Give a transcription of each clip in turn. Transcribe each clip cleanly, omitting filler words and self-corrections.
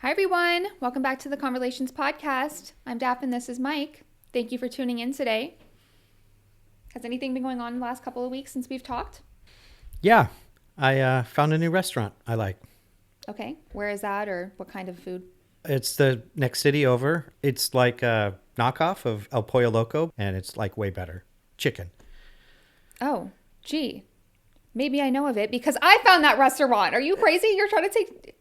Hi, everyone. Welcome back to the Conversations podcast. I'm Daf and this is Mike. Thank you for tuning in today. Has anything been going on in the last couple of weeks since we've talked? Yeah, I found a new restaurant I like. Okay. Where is that, or what kind of food? It's the next city over. It's like a knockoff of El Pollo Loco, and it's like way better. Chicken. Oh, gee. Maybe I know of it because I found that restaurant. Are you crazy? You're trying to take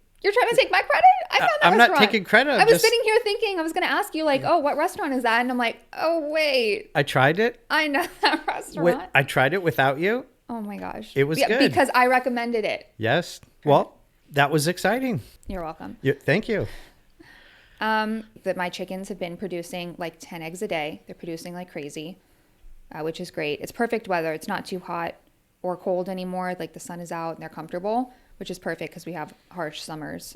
my credit? I found that I'm restaurant. not taking credit. I was sitting here thinking I was going to ask you what restaurant is that? And I'm like, oh, wait. I tried it. I know that restaurant. I tried it without you. Oh, my gosh. It was good. Because I recommended it. Yes. Well, that was exciting. You're welcome. Thank you. That my chickens have been producing like 10 eggs a day. They're producing like crazy, which is great. It's perfect weather. It's not too hot or cold anymore. Like the sun is out and they're comfortable, which is perfect because we have harsh summers.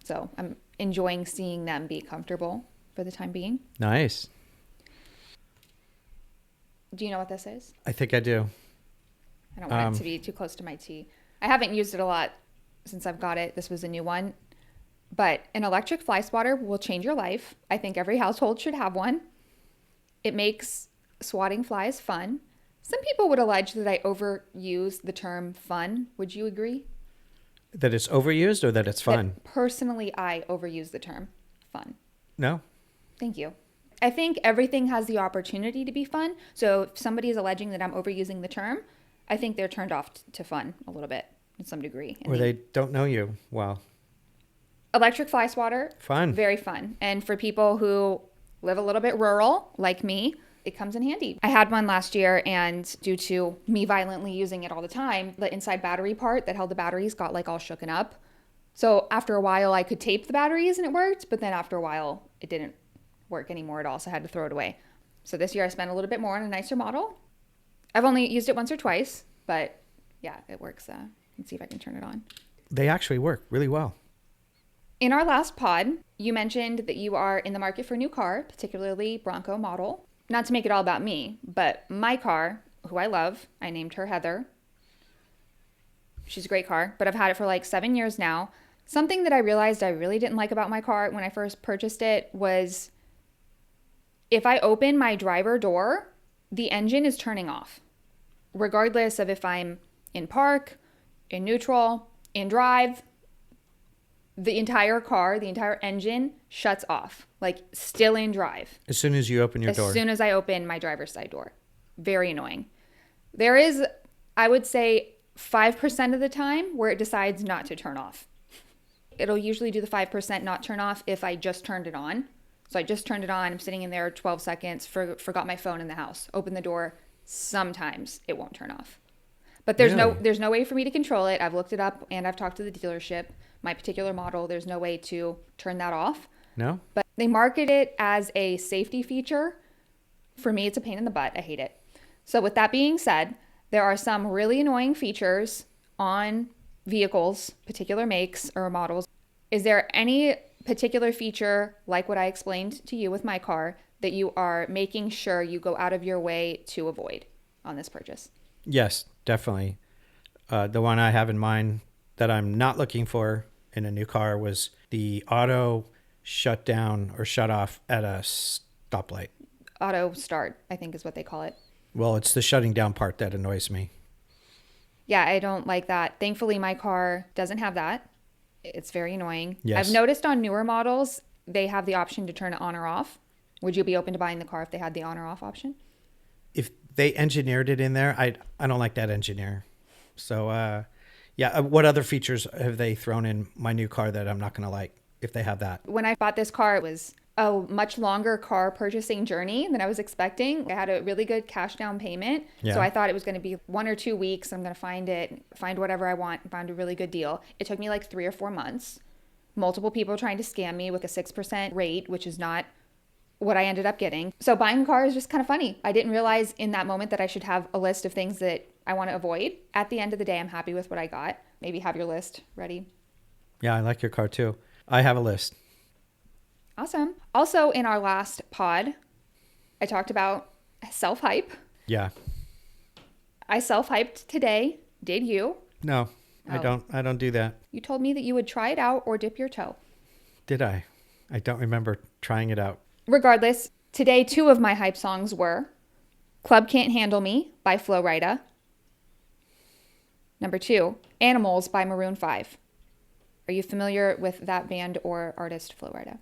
So I'm enjoying seeing them be comfortable for the time being. Nice. Do you know what this is? I think I do. I don't want it to be too close to my tea. I haven't used it a lot since I've got it. This was a new one. But an electric fly swatter will change your life. I think every household should have one. It makes swatting flies fun. Some people would allege that I overuse the term fun. Would you agree? That it's overused or that it's fun? Personally, I overuse the term fun. No. Thank you. I think everything has the opportunity to be fun. So if somebody is alleging that I'm overusing the term, I think they're turned off to fun a little bit in some degree. Or they don't know you well. Electric fly swatter. Fun. Very fun. And for people who live a little bit rural, like me, it comes in handy. I had one last year, and due to me violently using it all the time, the inside battery part that held the batteries got like all shooken up. So after a while, I could tape the batteries and it worked, but then after a while, it didn't work anymore at all, so I had to throw it away. So this year I spent a little bit more on a nicer model. I've only used it once or twice, but yeah, it works. Let's see if I can turn it on. They actually work really well. In our last pod, you mentioned that you are in the market for a new car, particularly Bronco model. Not to make it all about me, but my car, who I love, I named her Heather. She's a great car, but I've had it for like 7 years now. Something that I realized I really didn't like about my car when I first purchased it was if I open my driver door, the engine is turning off. Regardless of if I'm in park, in neutral, in drive, the entire car, the entire engine shuts off, like still in drive. As soon as you open your door. As soon as I open my driver's side door. Very annoying. There is, I would say, 5% of the time where it decides not to turn off. It'll usually do the 5% not turn off if I just turned it on. So I just turned it on. I'm sitting in there 12 seconds, forgot my phone in the house. Open the door. Sometimes it won't turn off. But there's no way for me to control it. I've looked it up and I've talked to the dealership. My particular model, there's no way to turn that off. No? But they market it as a safety feature. For me, it's a pain in the butt. I hate it. So with that being said, there are some really annoying features on vehicles, particular makes or models. Is there any particular feature, like what I explained to you with my car, that you are making sure you go out of your way to avoid on this purchase? Yes, definitely. The one I have in mind that I'm not looking for in a new car was the auto shut down or shut off at a stoplight. Auto start, I think is what they call it. Well, it's the shutting down part that annoys me. Yeah, I don't like that. Thankfully, my car doesn't have that. It's very annoying. Yes. I've noticed on newer models, they have the option to turn it on or off. Would you be open to buying the car if they had the on or off option? If they engineered it in there, I don't like that engineer. So, what other features have they thrown in my new car that I'm not going to like if they have that? When I bought this car, it was a much longer car purchasing journey than I was expecting. I had a really good cash down payment. Yeah. So I thought it was going to be 1 or 2 weeks. I'm going to find whatever I want, find a really good deal. It took me like 3 or 4 months. Multiple people trying to scam me with a 6% rate, which is not what I ended up getting. So buying a car is just kind of funny. I didn't realize in that moment that I should have a list of things that I want to avoid. At the end of the day, I'm happy with what I got. Maybe have your list ready. Yeah, I like your car too. I have a list. Awesome. Also, in our last pod, I talked about self-hype. Yeah. I self-hyped today. Did you? No, Oh. I don't do that. You told me that you would try it out or dip your toe. Did I? I don't remember trying it out. Regardless, today 2 of my hype songs were Club Can't Handle Me by Flo Rida. Number 2, Animals by Maroon 5. Are you familiar with that band or artist, Flo Rida?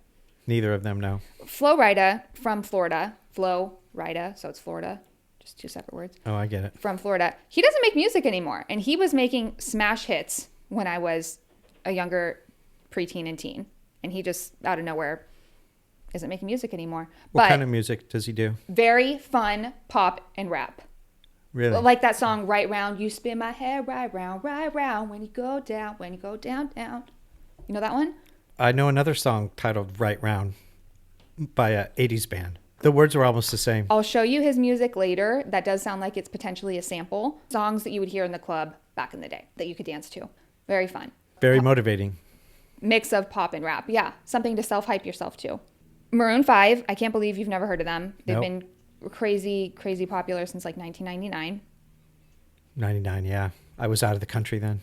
Neither of them, no. Flo Rida from Florida. Flo Rida, so it's Florida. Just 2 separate words. Oh, I get it. From Florida. He doesn't make music anymore. And he was making smash hits when I was a younger preteen and teen. And he just, out of nowhere, isn't making music anymore. What kind of music does he do? Very fun pop and rap. Really? Like that song, Right Round. You spin my hair right round, when you go down, down. You know that one? I know another song titled Right Round by a 80s band. The words were almost the same. I'll show you his music later. That does sound like it's potentially a sample. Songs that you would hear in the club back in the day that you could dance to. Very fun. Very motivating. Mix of pop and rap. Yeah, something to self-hype yourself to. Maroon 5, I can't believe you've never heard of them. They've been crazy popular since like 1999. 99, yeah. I was out of the country then.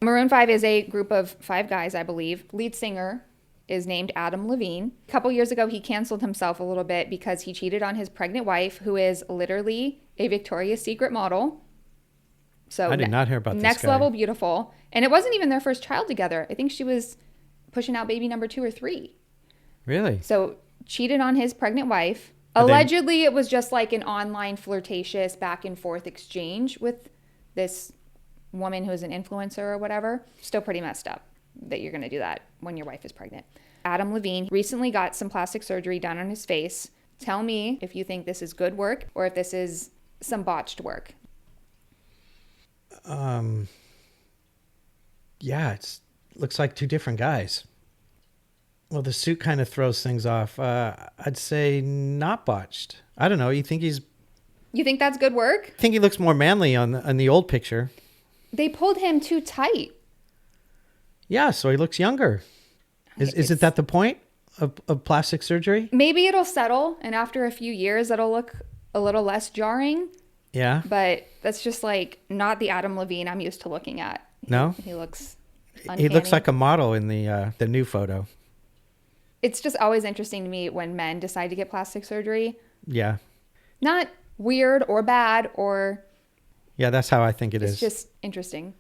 Maroon 5 is a group of 5 guys, I believe. Lead singer is named Adam Levine. A couple years ago, he canceled himself a little bit because he cheated on his pregnant wife, who is literally a Victoria's Secret model. So I did not hear about this next guy. level beautiful. And it wasn't even their first child together. I think she was pushing out baby number 2 or 3. Really? So cheated on his pregnant wife. Allegedly, it was just like an online flirtatious back and forth exchange with this woman who's an influencer or whatever. Still pretty messed up that you're going to do that when your wife is pregnant. Adam Levine recently got some plastic surgery done on his face. Tell me if you think this is good work or if this is some botched work. Yeah, it looks like 2 different guys. Well, the suit kind of throws things off. I'd say not botched. I don't know. You think that's good work? I think he looks more manly on the old picture. They pulled him too tight. Yeah, so he looks younger. Isn't that the point of plastic surgery? Maybe it'll settle, and after a few years, it'll look a little less jarring. Yeah. But that's just like not the Adam Levine I'm used to looking at. No? He looks uncanny. He looks like a model in the new photo. It's just always interesting to me when men decide to get plastic surgery. Yeah. Not weird or bad or... Yeah, that's how I think it is. It's just interesting.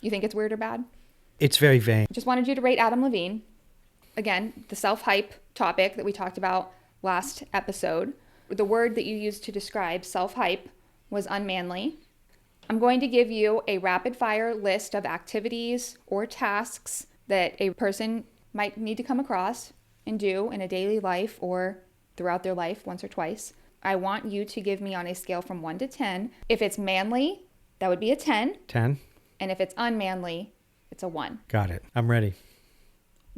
You think it's weird or bad? It's very vain. Just wanted you to rate Adam Levine. Again, the self-hype topic that we talked about last episode. The word that you used to describe self-hype was unmanly. I'm going to give you a rapid-fire list of activities or tasks that a person might need to come across and do in a daily life or throughout their life once or twice. I want you to give me on a scale from 1 to 10. If it's manly, that would be a 10. 10. And if it's unmanly, it's a 1. Got it. I'm ready.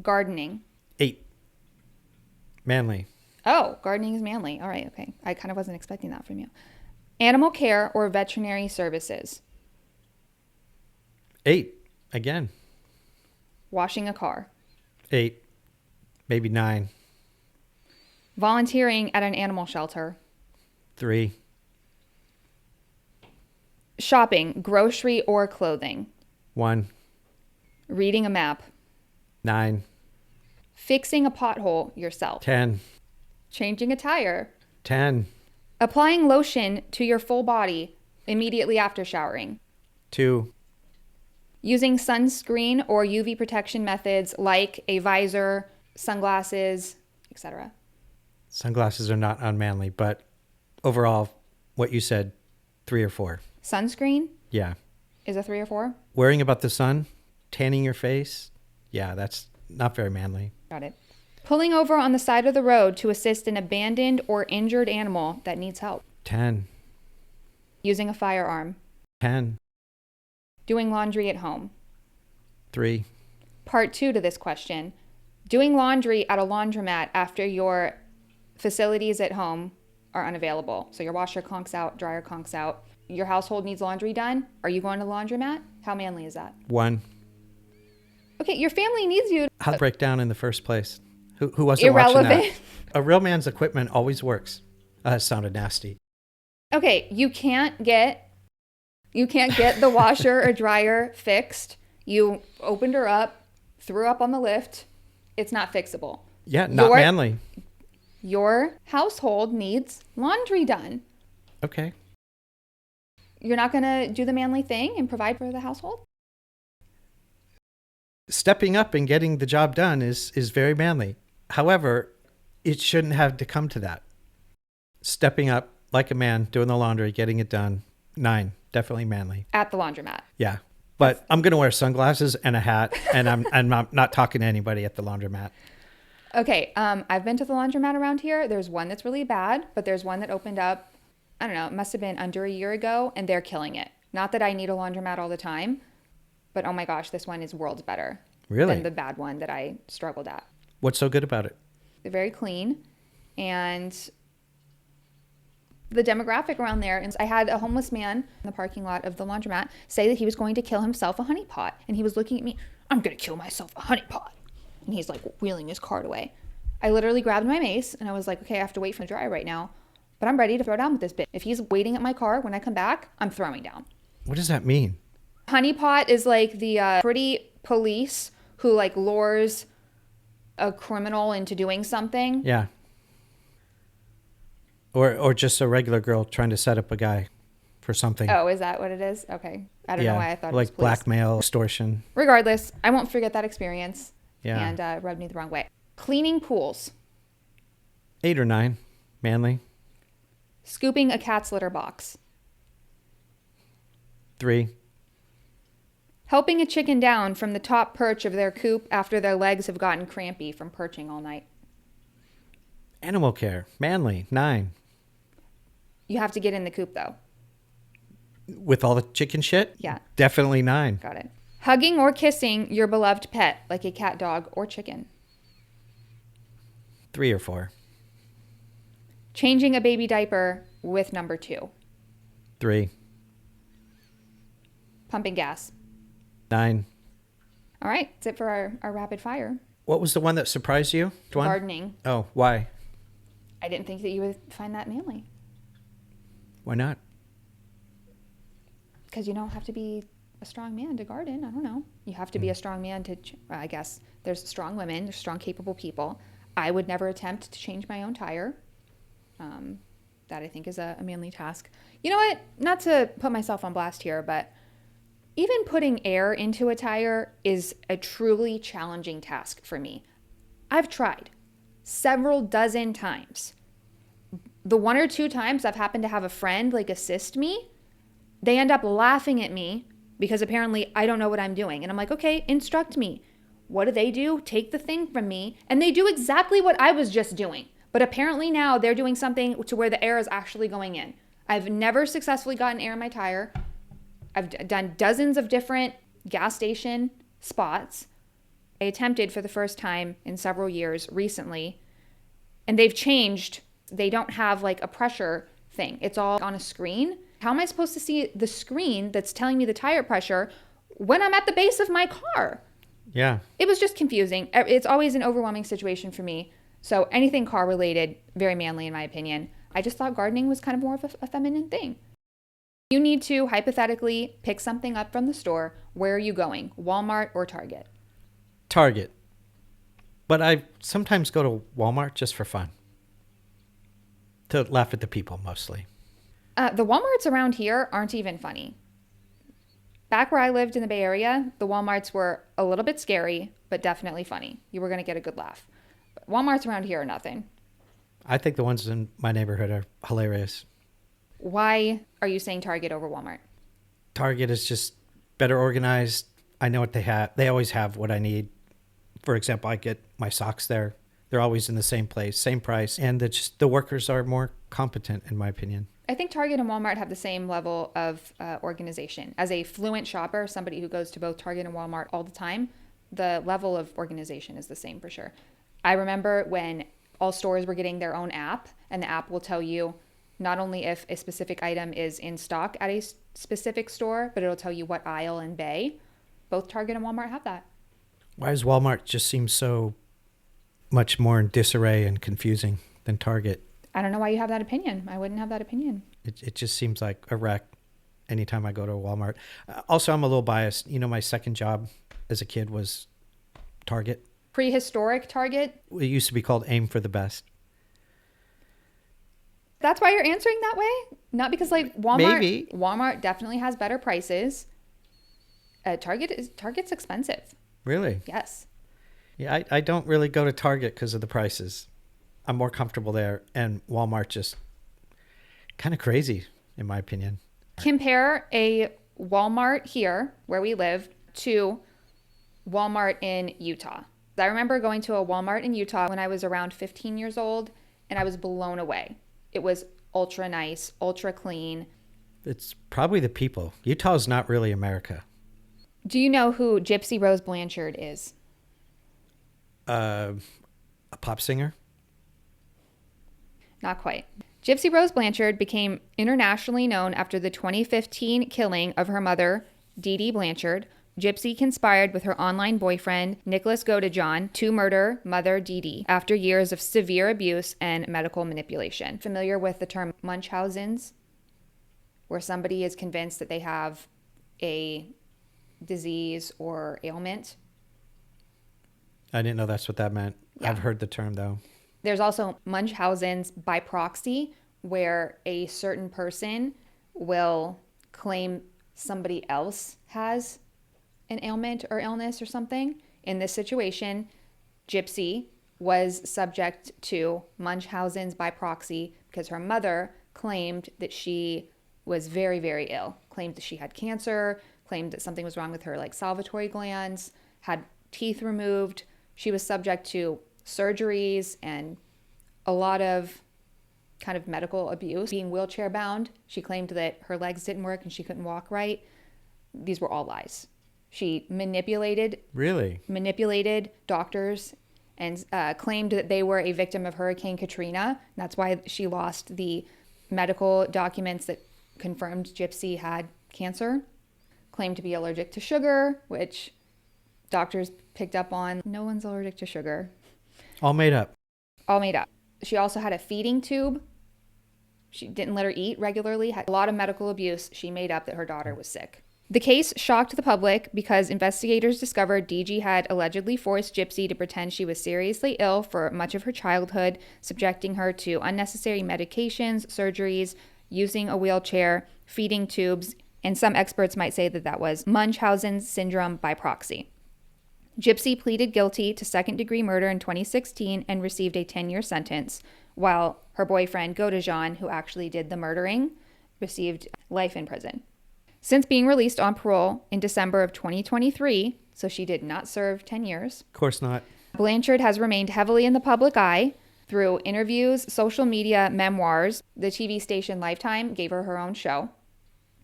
Gardening. 8. Manly. Oh, gardening is manly. All right, okay. I kind of wasn't expecting that from you. Animal care or veterinary services. 8. Again. Washing a car. 8. Maybe 9. Volunteering at an animal shelter. 3. Shopping, grocery or clothing. 1. Reading a map. 9. Fixing a pothole yourself. 10. Changing a tire. 10. Applying lotion to your full body immediately after showering. 2. Using sunscreen or UV protection methods like a visor, sunglasses, etc. Sunglasses are not unmanly, but overall, what you said, 3 or 4. Sunscreen Yeah. is a 3 or 4. Worrying about the sun, tanning your face. Yeah, that's not very manly. Got it. Pulling over on the side of the road to assist an abandoned or injured animal that needs help. 10. Using a firearm. 10. Doing laundry at home. 3. Part 2 to this question. Doing laundry at a laundromat after your facilities at home are unavailable. So your washer conks out, dryer conks out. Your household needs laundry done. Are you going to the laundromat? How manly is that? 1. Okay, your family needs you. How'd break down in the first place? Who wasn't watching Irrelevant. that? A real man's equipment always works. It sounded nasty. Okay, you can't get the washer or dryer fixed. You opened her up, threw up on the lift. It's not fixable. Yeah, not manly. Your household needs laundry done. Okay. You're not going to do the manly thing and provide for the household? Stepping up and getting the job done is very manly. However, it shouldn't have to come to that. Stepping up like a man, doing the laundry, getting it done. 9, definitely manly. At the laundromat. Yeah. But I'm going to wear sunglasses and a hat, and I'm not talking to anybody at the laundromat. Okay, I've been to the laundromat around here. There's one that's really bad, but there's one that opened up, I don't know, it must have been under a year ago, and they're killing it. Not that I need a laundromat all the time, but oh my gosh, this one is worlds better. Really? Than the bad one that I struggled at. What's so good about it? They're very clean, and the demographic around there. And I had a homeless man in the parking lot of the laundromat say that he was going to kill himself a honey pot. And he was looking at me, I'm going to kill myself a honey pot. And he's like wheeling his cart away. I literally grabbed my mace and I was like, okay, I have to wait for the dryer right now, but I'm ready to throw down with this bit. If he's waiting at my car when I come back, I'm throwing down. What does that mean? Honey pot is like the pretty police who like lures a criminal into doing something. Yeah. Or just a regular girl trying to set up a guy for something. Oh, is that what it is? Okay. I don't know why I thought it was like police. Blackmail, extortion. Regardless, I won't forget that experience. Yeah. And rubbed me the wrong way. Cleaning pools. 8 or 9, manly. Scooping a cat's litter box. 3. Helping a chicken down from the top perch of their coop after their legs have gotten crampy from perching all night. Animal care, manly. 9. You have to get in the coop though. With all the chicken shit? Yeah. Definitely 9. Got it. Hugging or kissing your beloved pet like a cat, dog, or chicken. 3 or 4. Changing a baby diaper with number 2. 3. Pumping gas. 9. All right, that's it for our rapid fire. What was the one that surprised you? Dwan? Gardening. Oh, why? I didn't think that you would find that manly. Why not? Because you don't have to be a strong man to garden. I don't know. You have to be a strong man to, I guess there's strong women, there's strong, capable people. I would never attempt to change my own tire. That I think is a manly task. You know what? Not to put myself on blast here, but even putting air into a tire is a truly challenging task for me. I've tried several dozen times. The 1 or 2 times I've happened to have a friend like assist me, they end up laughing at me because apparently I don't know what I'm doing. And I'm like, okay, instruct me. What do? Take the thing from me. And they do exactly what I was just doing. But apparently now they're doing something to where the air is actually going in. I've never successfully gotten air in my tire. I've done dozens of different gas station spots. I attempted for the first time in several years recently. And they've changed. They don't have like a pressure thing. It's all on a screen. How am I supposed to see the screen that's telling me the tire pressure when I'm at the base of my car? Yeah. It was just confusing. It's always an overwhelming situation for me. So anything car related, very manly in my opinion. I just thought gardening was kind of more of a feminine thing. You need to hypothetically pick something up from the store. Where are you going? Walmart or Target? Target. But I sometimes go to Walmart just for fun. To laugh at the people mostly. The Walmarts around here aren't even funny. Back where I lived in the Bay Area, the Walmarts were a little bit scary, but definitely funny. You were going to get a good laugh. But Walmarts around here are nothing. I think the ones in my neighborhood are hilarious. Why are you saying Target over Walmart? Target is just better organized. I know what they have. They always have what I need. For example, I get my socks there. They're always in the same place, same price. And the workers are more competent, in my opinion. I think Target and Walmart have the same level of organization. As a fluent shopper, somebody who goes to both Target and Walmart all the time, the level of organization is the same for sure. I remember when all stores were getting their own app, and the app will tell you not only if a specific item is in stock at a specific store, but it'll tell you what aisle and bay. Both Target and Walmart have that. Why does Walmart just seem so much more in disarray and confusing than Target? I don't know why you have that opinion. I wouldn't have that opinion. It just seems like a wreck anytime I go to a Walmart. Also, I'm a little biased. You know, my second job as a kid was Target. prehistoric Target. It used to be called Aim for the Best. That's why you're answering that way? Not because like Walmart. Maybe. Walmart definitely has better prices. Target's expensive. Really? Yes. Yeah, I don't really go to Target because of the prices. I'm more comfortable there, and Walmart just kind of crazy, in my opinion. Compare a Walmart here, where we live, to Walmart in Utah. I remember going to a Walmart in Utah when I was around 15 years old, and I was blown away. It was ultra nice, ultra clean. It's probably the people. Utah's not really America. Do you know who Gypsy Rose Blanchard is? A pop singer? Not quite. Gypsy Rose Blanchard became internationally known after the 2015 killing of her mother, Dee Dee Blanchard. Gypsy conspired with her online boyfriend, Nicholas Godejohn, to murder mother Dee Dee after years of severe abuse and medical manipulation. Familiar with the term Munchausen's, where somebody is convinced that they have a disease or ailment? I didn't know that's what that meant. Yeah. I've heard the term, though. There's also Munchausen's by proxy, where a certain person will claim somebody else has an ailment or illness or something. In this situation, Gypsy was subject to Munchausen's by proxy because her mother claimed that she was very, very ill, claimed that she had cancer, claimed that something was wrong with her like salivary glands, had teeth removed. She was subject to surgeries and a lot of kind of medical abuse, being wheelchair bound. She claimed that her legs didn't work and she couldn't walk right. These were all lies. She manipulated doctors and claimed that they were a victim of Hurricane Katrina. That's why she lost the medical documents that confirmed Gypsy had cancer. Claimed to be allergic to sugar, which doctors picked up on. No one's allergic to sugar. All made up. All made up. She also had a feeding tube. She didn't let her eat regularly, had a lot of medical abuse. She made up that her daughter was sick. The case shocked the public because investigators discovered DG had allegedly forced Gypsy to pretend she was seriously ill for much of her childhood, subjecting her to unnecessary medications, surgeries, using a wheelchair, feeding tubes, and some experts might say that that was Munchausen's syndrome by proxy. Gypsy pleaded guilty to second-degree murder in 2016 and received a 10-year sentence, while her boyfriend, Godejohn, who actually did the murdering, received life in prison. Since being released on parole in December of 2023, so she did not serve 10 years. Of course not. Blanchard has remained heavily in the public eye through interviews, social media, memoirs. The TV station Lifetime gave her own show.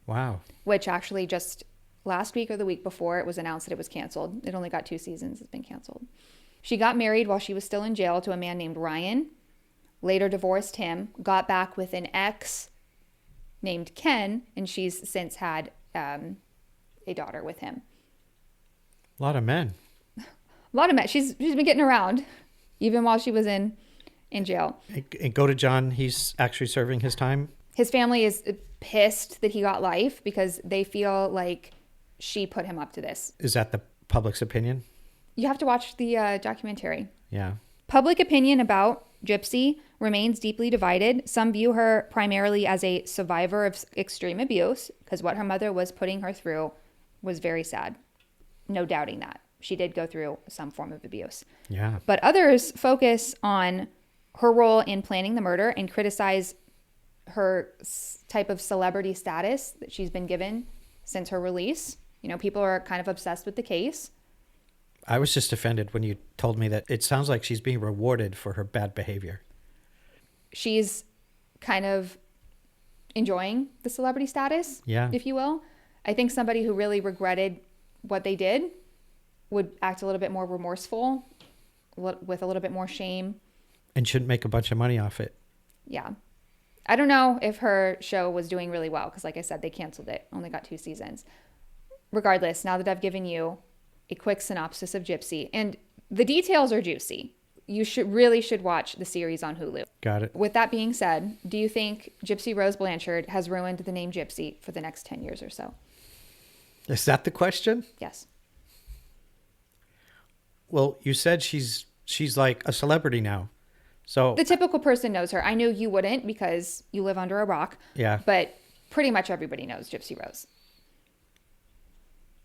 Wow. Which actually just last week or the week before, it was announced that it was canceled. It only got 2 seasons. It's been canceled. She got married while she was still in jail to a man named Ryan, later divorced him, got back with an ex named Ken, and she's since had a daughter with him. A lot of men. A lot of men. She's been getting around, even while she was in jail. And Godejohn, he's actually serving his time? His family is pissed that he got life because they feel like she put him up to this. Is that the public's opinion? You have to watch the documentary. Yeah. Public opinion about Gypsy remains deeply divided. Some view her primarily as a survivor of extreme abuse because what her mother was putting her through was very sad. No doubting that. She did go through some form of abuse. Yeah. But others focus on her role in planning the murder and criticize her type of celebrity status that she's been given since her release. You know, people are kind of obsessed with the case. I was just offended when you told me that it sounds like she's being rewarded for her bad behavior. She's kind of enjoying the celebrity status, if you will. I think somebody who really regretted what they did would act a little bit more remorseful, with a little bit more shame. And shouldn't make a bunch of money off it. Yeah. I don't know if her show was doing really well because, like I said, they canceled it. Only got 2 seasons. Regardless, now that I've given you a quick synopsis of Gypsy, and the details are juicy, you should watch the series on Hulu. Got it. With that being said, do you think Gypsy Rose Blanchard has ruined the name Gypsy for the next 10 years or so? Is that the question? Yes. Well, you said she's like a celebrity now. So The typical person knows her. I know you wouldn't because you live under a rock. yeah, But pretty much everybody knows Gypsy Rose.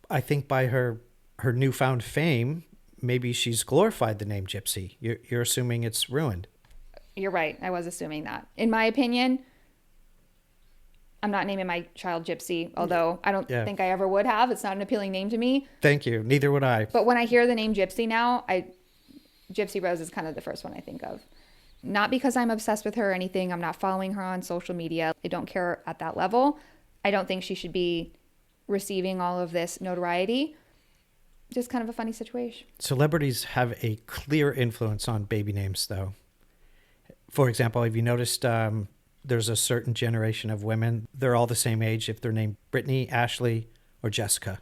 I think by her newfound fame, maybe she's glorified the name Gypsy. You're assuming it's ruined. You're right. I was assuming that. In my opinion, I'm not naming my child Gypsy, although I don't Yeah. think I ever would have. It's not an appealing name to me. Thank you. Neither would I. But when I hear the name Gypsy now, Gypsy Rose is kind of the first one I think of. Not because I'm obsessed with her or anything. I'm not following her on social media. I don't care at that level. I don't think she should be receiving all of this notoriety. Just kind of a funny situation. Celebrities have a clear influence on baby names, though. For example, have you noticed there's a certain generation of women, they're all the same age if they're named Brittany, Ashley, or Jessica?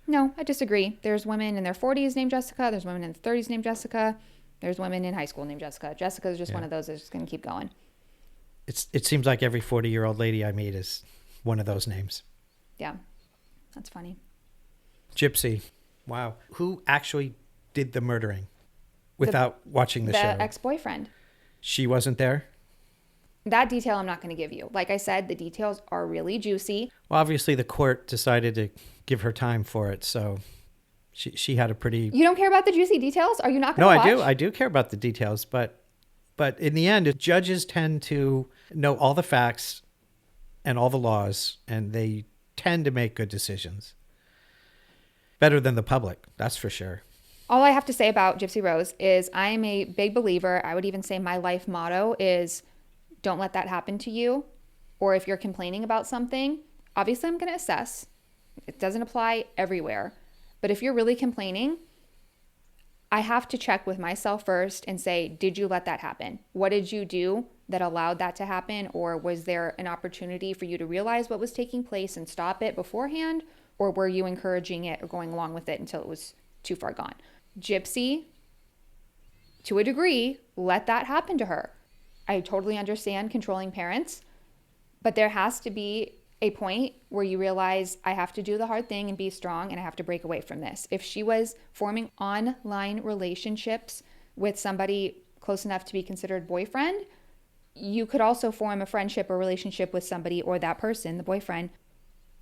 No, I disagree. There's women in their 40s named Jessica. There's women in their 30s named Jessica. There's women in high school named Jessica. Jessica is just one of those that's just going to keep going. It seems like every 40-year-old lady I meet is one of those names. Yeah, that's funny. Gypsy. Wow. Who actually did the murdering without watching the show? The ex-boyfriend. She wasn't there? That detail I'm not going to give you. Like I said, the details are really juicy. Well, obviously the court decided to give her time for it, so she had a pretty... You don't care about the juicy details? Are you not going No, to watch? I do. I do care about the details, but in the end, judges tend to know all the facts and all the laws, and they tend to make good decisions. Better than the public, that's for sure. All I have to say about Gypsy Rose is I'm a big believer. I would even say my life motto is don't let that happen to you. Or if you're complaining about something, obviously I'm going to assess. It doesn't apply everywhere. But if you're really complaining, I have to check with myself first and say, did you let that happen? What did you do that allowed that to happen? Or was there an opportunity for you to realize what was taking place and stop it beforehand? Or were you encouraging it or going along with it until it was too far gone? Gypsy, to a degree, let that happen to her. I totally understand controlling parents, but there has to be a point where you realize I have to do the hard thing and be strong and I have to break away from this. If she was forming online relationships with somebody close enough to be considered boyfriend, you could also form a friendship or relationship with somebody, or that person, the boyfriend,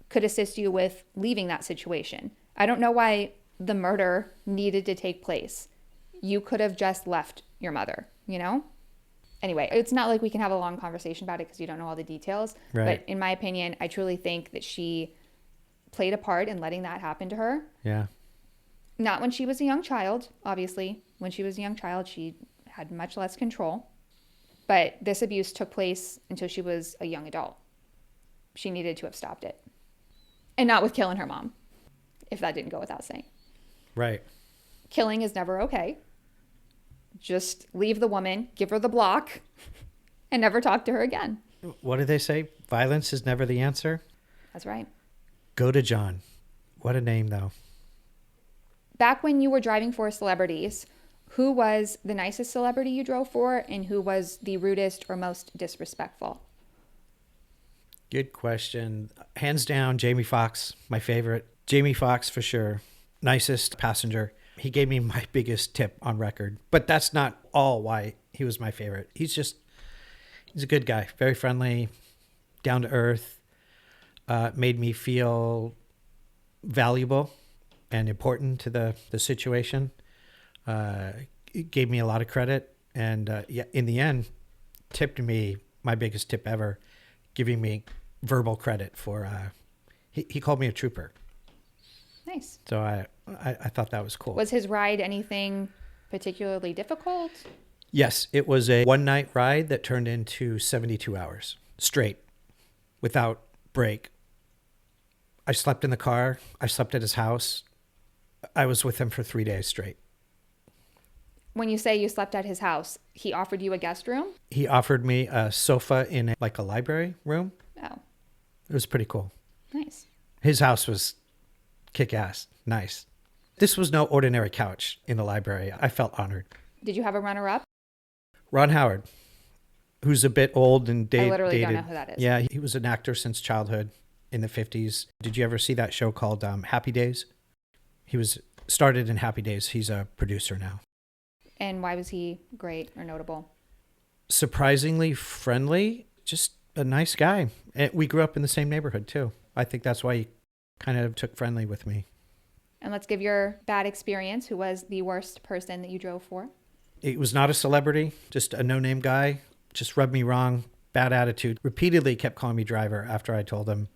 could assist you with leaving that situation. I don't know why the murder needed to take place. You could have just left your mother, you know? Anyway, it's not like we can have a long conversation about it because you don't know all the details. Right. But in my opinion, I truly think that she played a part in letting that happen to her. Yeah. Not when she was a young child, obviously. When she was a young child, she had much less control. But this abuse took place until she was a young adult. She needed to have stopped it. And not with killing her mom, if that didn't go without saying. Right. Killing is never okay. Just leave the woman, give her the block, and never talk to her again. What do they say? Violence is never the answer? That's right. Go to John. What a name, though. Back when you were driving for celebrities, who was the nicest celebrity you drove for and who was the rudest or most disrespectful? Good question. Hands down, Jamie Foxx, my favorite. Jamie Foxx for sure. Nicest passenger. He gave me my biggest tip on record. But that's not all why he was my favorite. He's a good guy. Very friendly, down to earth. Made me feel valuable and important to the situation. It gave me a lot of credit. And in the end, tipped me my biggest tip ever, giving me verbal credit for, he called me a trooper. Nice. So I thought that was cool. Was his ride anything particularly difficult? Yes, it was a one-night ride that turned into 72 hours straight without break. I slept in the car. I slept at his house. I was with him for 3 days straight. When you say you slept at his house, he offered you a guest room? He offered me a sofa in a library room. Oh, It was pretty cool. nice. His house was kick-ass. Nice. This was no ordinary couch in the library. I felt honored. Did you have a runner-up? Ron Howard, who's a bit old and dated. I literally don't know who that is. Yeah, he was an actor since childhood in the 50s. Did you ever see that show called Happy Days? He was started in Happy Days. He's a producer now. And why was he great or notable? Surprisingly friendly, just a nice guy. And we grew up in the same neighborhood too. I think that's why he kind of took friendly with me. And let's give your bad experience. Who was the worst person that you drove for? It was not a celebrity, just a no-name guy. Just rubbed me wrong, bad attitude. Repeatedly kept calling me driver after I told him,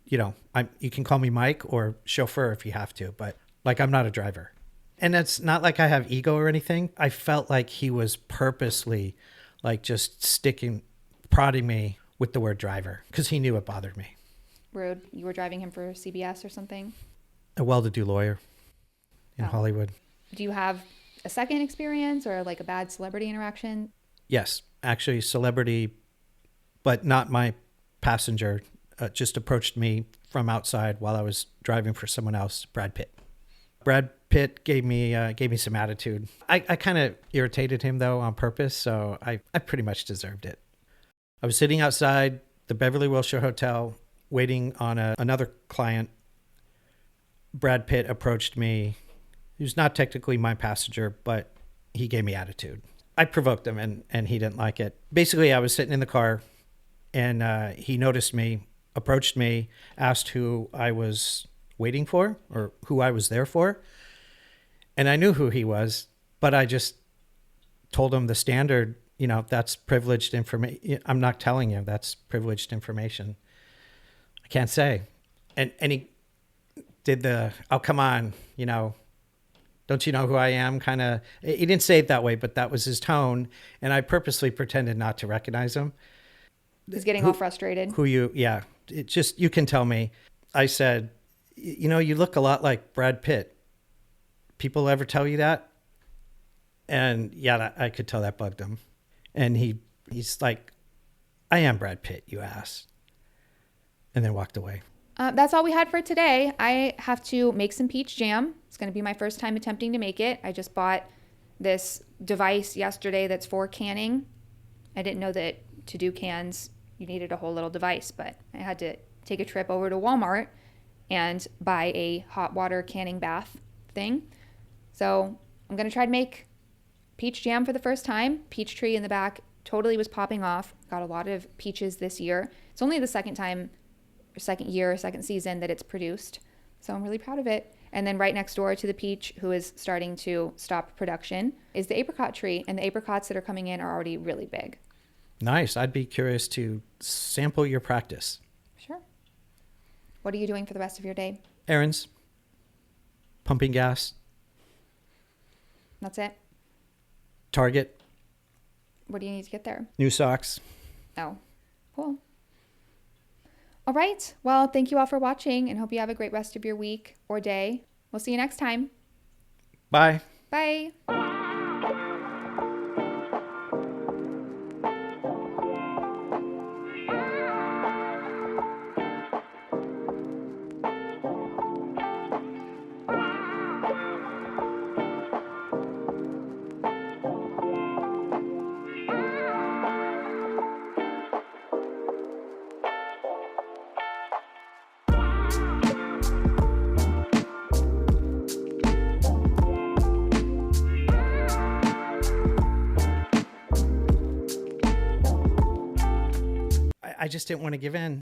you can call me Mike or chauffeur if you have to, but like I'm not a driver. And it's not like I have ego or anything. I felt like he was purposely like just prodding me with the word driver because he knew it bothered me. Rude. You were driving him for CBS or something? A well-to-do lawyer in Hollywood. Do you have a second experience or like a bad celebrity interaction? Yes, actually celebrity, but not my passenger, just approached me from outside while I was driving for someone else, Brad Pitt. Brad Pitt gave me some attitude. I kind of irritated him though on purpose, so I pretty much deserved it. I was sitting outside the Beverly Wilshire Hotel waiting on another client. Brad Pitt approached me. He was not technically my passenger, but he gave me attitude. I provoked him and he didn't like it. Basically, I was sitting in the car and he noticed me, approached me, asked who I was waiting for or who I was there for. And I knew who he was, but I just told him the standard, that's privileged information. I'm not telling you, that's privileged information. I can't say. And he did oh, come on, don't you know who I am? Kind of, he didn't say it that way, but that was his tone. And I purposely pretended not to recognize him. He's getting all frustrated. It just, you can tell me. I said, you look a lot like Brad Pitt. People ever tell you that? And yeah, I could tell that bugged him. And he's like, I am Brad Pitt, you ass. And then walked away. That's all we had for today. I have to make some peach jam. It's going to be my first time attempting to make it. I just bought this device yesterday that's for canning. I didn't know that to do cans, you needed a whole little device, but I had to take a trip over to Walmart and buy a hot water canning bath thing. So I'm going to try to make peach jam for the first time. Peach tree in the back totally was popping off. Got a lot of peaches this year. It's only the second season that it's produced. So I'm really proud of it. And then right next door to the peach, who is starting to stop production, is the apricot tree. And the apricots that are coming in are already really big. Nice. I'd be curious to sample your practice. Sure. What are you doing for the rest of your day? Errands. Pumping gas. That's it? Target. What do you need to get there? New socks. Oh, cool. All right. Well, thank you all for watching and hope you have a great rest of your week or day. We'll see you next time. Bye. Bye. I just didn't want to give in.